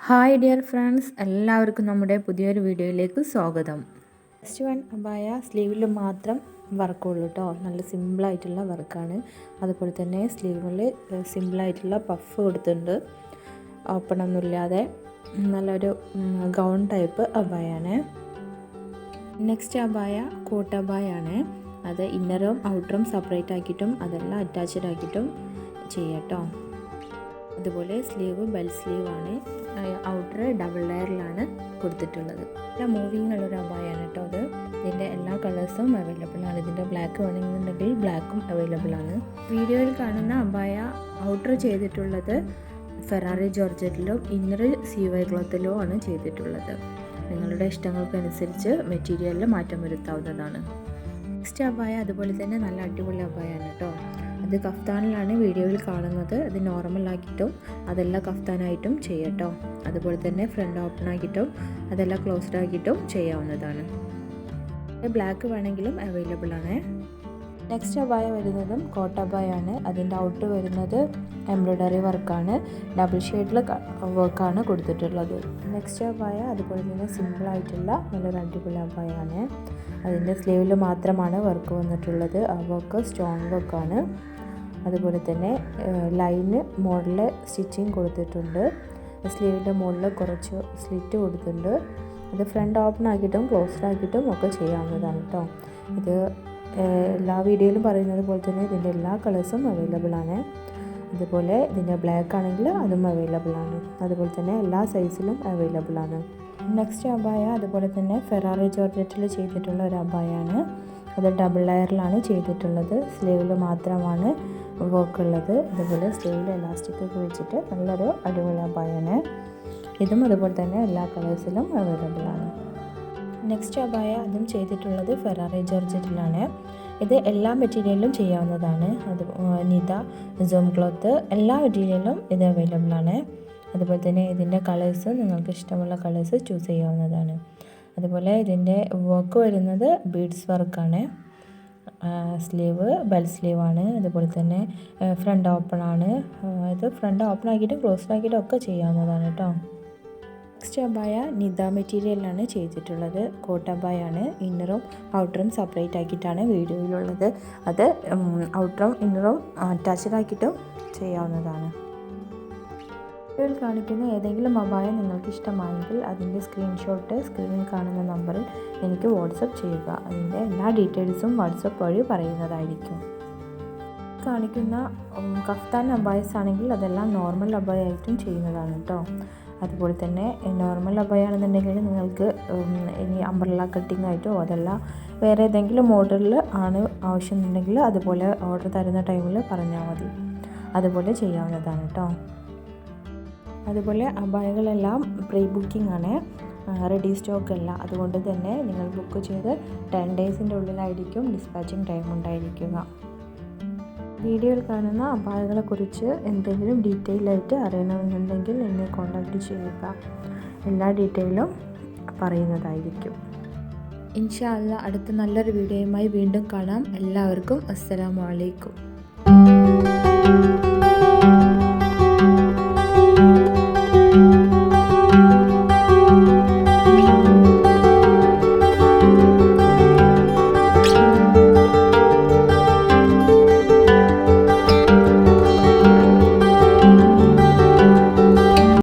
Hi dear friends, എല്ലാവർക്കും നമ്മുടെ പുതിയൊരു വീഡിയോയിലേക്ക് സ്വാഗതം. ഫസ്റ്റ് വൺ അബായ സ്ലീവിൽ മാത്രം വർക്കുള്ളൂ കേട്ടോ. നല്ല സിമ്പിളായിട്ടുള്ള വർക്കാണ്. അതുപോലെ തന്നെ സ്ലീവിൽ സിമ്പിളായിട്ടുള്ള പഫ് കൊടുത്തിട്ടുണ്ട്. ഓപ്പണൊന്നുമില്ലാതെ നല്ലൊരു ഗൗൺ ടൈപ്പ് അബായാണ്. നെക്സ്റ്റ് അബായ കോട്ട് അബായാണ്. അത് ഇന്നറും ഔട്ടറും സെപ്പറേറ്റ് ആക്കിയിട്ടും അതെല്ലാം അറ്റാച്ച്ഡ് ആക്കിയിട്ടും ചെയ്യാട്ടോ. അതുപോലെ സ്ലീവ് ബെൽ സ്ലീവാണ്. ഔട്ടർ ഡബിൾ ലെയറിലാണ് കൊടുത്തിട്ടുള്ളത്. എല്ലാം മൂവിങ് ഉള്ളൊരു അബായാണ് കേട്ടോ. അത് ഇതിൻ്റെ എല്ലാ കളേഴ്സും അവൈലബിൾ ആണ്. ഇതിൻ്റെ ബ്ലാക്ക് വേണമെന്നുണ്ടെങ്കിൽ ബ്ലാക്കും അവൈലബിൾ ആണ്. വീഡിയോയിൽ കാണുന്ന അബായ ഔട്ടർ ചെയ്തിട്ടുള്ളത് ഫെറാറി ജോർജറ്റിലും ഇന്നർ CY ക്ലോത്തിലും ആണ് ചെയ്തിട്ടുള്ളത്. നിങ്ങളുടെ ഇഷ്ടങ്ങൾക്കനുസരിച്ച് മെറ്റീരിയലിൽ മാറ്റം വരുത്താവുന്നതാണ്. നെക്സ്റ്റ് അബായ അതുപോലെ തന്നെ നല്ല അടിപൊളി അബായാണ് കേട്ടോ. അത് കഫ്താനിലാണ് വീഡിയോയിൽ കാണുന്നത്. അത് നോർമലാക്കിയിട്ടും അതെല്ലാം കഫ്താനായിട്ടും ചെയ്യട്ടോ. അതുപോലെ തന്നെ ഫ്രണ്ട് ഓപ്പൺ ആക്കിയിട്ടും അതെല്ലാം ക്ലോസ്ഡ് ആക്കിയിട്ടും ചെയ്യാവുന്നതാണ്. ബ്ലാക്ക് വേണമെങ്കിലും അവൈലബിൾ ആണ്. നെക്സ്റ്റ് അബായ വരുന്നതും കോട്ട് അബായാണ്. അതിൻ്റെ ഔട്ട് വരുന്നത് എംബ്രോയ്ഡറി വർക്കാണ്. ഡബിൾ ഷെയ്ഡിൽ വർക്കാണ് കൊടുത്തിട്ടുള്ളത്. നെക്സ്റ്റ് അബായ അതുപോലെ തന്നെ സിമ്പിളായിട്ടുള്ള നല്ലൊരു അടിപൊളി അബായാണ്. അതിൻ്റെ സ്ലീവിൽ മാത്രമാണ് വർക്ക് വന്നിട്ടുള്ളത്. ആ വർക്ക് സ്റ്റോൺ വർക്കാണ്. അതുപോലെ തന്നെ ലൈന് മോഡൽ സ്റ്റിച്ചിങ് കൊടുത്തിട്ടുണ്ട്. സ്ലീവിൻ്റെ മുകളിൽ കുറച്ച് സ്ലിറ്റ് കൊടുത്തിട്ടുണ്ട്. അത് ഫ്രണ്ട് ഓപ്പൺ ആക്കിയിട്ടും ക്ലോസ്ഡ് ആക്കിയിട്ടും ഒക്കെ ചെയ്യാവുന്നതാണ് കേട്ടോ. ഇത് എല്ലാ വീഡിയോയിലും പറയുന്നത് പോലെ തന്നെ ഇതിൻ്റെ എല്ലാ കളേഴ്സും അവൈലബിൾ ആണ്. അതുപോലെ ഇതിൻ്റെ ബ്ലാക്ക് ആണെങ്കിൽ അതും അവൈലബിൾ ആണ്. അതുപോലെ തന്നെ എല്ലാ സൈസിലും അവൈലബിൾ ആണ്. നെക്സ്റ്റ് അബായ അതുപോലെ തന്നെ ഫെറാറി ജോർജറ്റിൽ ചെയ്തിട്ടുള്ള ഒരു അബായാണ്. അത് ഡബിൾ ലെയറിലാണ് ചെയ്തിട്ടുള്ളത്. സ്ലീവിൽ മാത്രമാണ് വർക്ക് ഉള്ളത്. അതുപോലെ സ്ലീവിൽ എലാസ്റ്റിക് ഒക്കെ വെച്ചിട്ട് നല്ലൊരു അടിപൊളി അബായാണ്. ഇതും അതുപോലെ തന്നെ എല്ലാ കളേഴ്സിലും അവൈലബിൾ ആണ്. നെക്സ്റ്റ് അബായ അതും ചെയ്തിട്ടുള്ളത് ഫെറാറി ജോർജറ്റിലാണ്. ഇത് എല്ലാ മെറ്റീരിയലിലും ചെയ്യാവുന്നതാണ്. അത് നിത, സോം ക്ലോത്ത് എല്ലാ മെറ്റീരിയലിലും ഇത് അവൈലബിൾ ആണ്. അതുപോലെ തന്നെ ഇതിൻ്റെ കളേഴ്സ് നിങ്ങൾക്ക് ഇഷ്ടമുള്ള കളേഴ്സ് ചൂസ് ചെയ്യാവുന്നതാണ്. അതുപോലെ ഇതിൻ്റെ വർക്ക് വരുന്നത് ബീഡ്സ് വർക്കാണ്. സ്ലീവ് ബെൽ സ്ലീവാണ്. അതുപോലെ തന്നെ ഫ്രണ്ട് ഓപ്പൺ ആണ്. ഇത് ഫ്രണ്ട് ഓപ്പൺ ആക്കിയിട്ടും ക്ലോസ്ഡ് ആക്കിയിട്ടും ഒക്കെ ചെയ്യാവുന്നതാണ് കേട്ടോ. നെക്സ്റ്റ് അബായ നിത മെറ്റീരിയലാണ് ചെയ്തിട്ടുള്ളത്. കോട്ട് അബായാണ്. ഇന്നറും ഔട്ടറും സെപ്പറേറ്റ് ആക്കിയിട്ടാണ് വീഡിയോയിലുള്ളത്. അത് ഔട്ടറും ഇന്നറും അറ്റാച്ച്ഡ് ആക്കിയിട്ടും ചെയ്യാവുന്നതാണ്. വീഡിയോയിൽ കാണിക്കുന്ന ഏതെങ്കിലും അബായ നിങ്ങൾക്ക് ഇഷ്ടമായെങ്കിൽ അതിൻ്റെ സ്ക്രീൻഷോട്ട് സ്ക്രീനിൽ കാണുന്ന നമ്പറിൽ എനിക്ക് വാട്സപ്പ് ചെയ്യുക. അതിൻ്റെ എല്ലാ ഡീറ്റെയിൽസും വാട്സപ്പ് വഴി പറയുന്നതായിരിക്കും. കാണിക്കുന്ന കഫ്താൻ അബായസ് ആണെങ്കിൽ അതെല്ലാം നോർമൽ അബായ ആയിട്ടും ചെയ്യുന്നതാണ് കേട്ടോ. അതുപോലെ തന്നെ നോർമൽ അബായാണെന്നുണ്ടെങ്കിൽ നിങ്ങൾക്ക് ഇനി അംബ്രല്ല കട്ടിങ് ആയിട്ടോ അതല്ല വേറെ ഏതെങ്കിലും മോഡലിൽ ആണ് ആവശ്യമുണ്ടെങ്കിൽ അതുപോലെ ഓർഡർ തരുന്ന ടൈമിൽ പറഞ്ഞാൽ മതി. അതുപോലെ ചെയ്യാവുന്നതാണ് കേട്ടോ. അതുപോലെ അബായകളെല്ലാം പ്രീ ബുക്കിംഗ് ആണ്, റെഡി സ്റ്റോക്ക് അല്ല. അതുകൊണ്ട് തന്നെ നിങ്ങൾ ബുക്ക് ചെയ്ത് 10 ഡേയ്സിൻ്റെ ഉള്ളിലായിരിക്കും ഡിസ്പാച്ചിങ് ടൈം ഉണ്ടായിരിക്കുക. വീഡിയോയിൽ കാണുന്ന അബായകളെക്കുറിച്ച് എന്തെങ്കിലും ഡീറ്റെയിൽ ആയിട്ട് അറിയണമെന്നുണ്ടെങ്കിൽ എന്നെ കോൺടാക്റ്റ് ചെയ്യുക. എല്ലാ ഡീറ്റെയിലും പറയുന്നതായിരിക്കും. ഇൻഷാ അല്ലാ അടുത്ത നല്ലൊരു വീഡിയോയുമായി വീണ്ടും കാണാം. എല്ലാവർക്കും അസ്സലാമു അലൈക്കും.